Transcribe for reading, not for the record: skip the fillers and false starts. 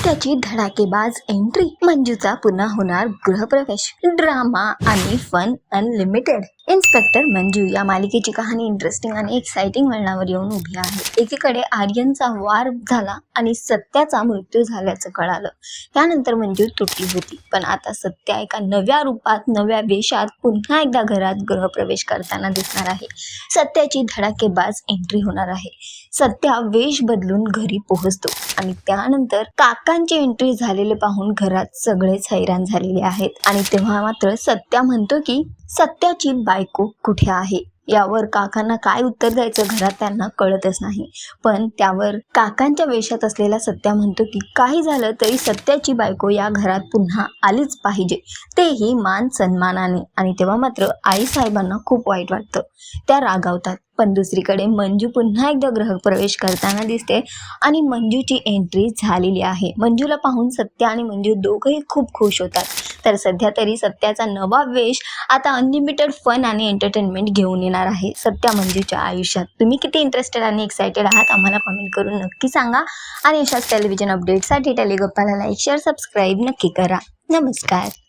सत्याची धडाकेबाज एंट्री, मंजूचा पुन्हा होणार गृहप्रवेश, ड्रामा आणि फन अनलिमिटेड। इन्स्पेक्टर मंजू या मालिकेची कहाणी इंटरेस्टिंग आणि एक्साइटिंग वळणावर येऊन उभी आहे। एकीकडे आर्यनचा वार झाला आणि सत्याचा मृत्यू झाल्याचं कळालं, त्यानंतर मंजू तुटली होती। पण आता सत्या एका नव्या रूपात, नव्या वेशात पुन्हा एकदा घरात गृहप्रवेश करताना दिसणार आहे। सत्याची धडाकेबाज एंट्री होणार आहे। सत्या वेश बदलून घरी पोहोचतो आणि त्यानंतर काकांची एंट्री झालेले पाहून घरात सगळेच हैराण झालेले आहेत। आणि तेव्हा मात्र सत्या म्हणतो की सत्याची बायको कुठे आहे। यावर काकांना काय उत्तर द्यायचं घरात त्यांना कळतच नाही। पण त्यावर काकांच्या वेशात असलेला सत्या म्हणतो की काही झालं तरी सत्याची बायको या घरात पुन्हा आलीच पाहिजे, तेही मान सन्मानाने। आणि तेव्हा मात्र आई साहेबांना खूप वाईट वाटतं, त्या रागावतात। पण दुसरीकडे मंजू पुन्हा एकदा गृहप्रवेश करताना दिसते आणि मंजूची एंट्री झालेली आहे। मंजूला पाहून सत्या आणि मंजू दोघंही खूप खुश होतात। तर सध्या तरी सत्याचा नवा वेश आता अनलिमिटेड फन आणि एंटरटेनमेंट घेऊन येणार आहे सत्या मंजूच्या आयुष्यात। तुम्ही किती इंटरेस्टेड आणि एक्साइटेड आहात आम्हाला कमेंट करून नक्की सांगा। आणि अशाच टेलिव्हिजन अपडेटसाठी टेलिगप्पाला लाईक, शेअर, सबस्क्राईब नक्की करा। नमस्कार।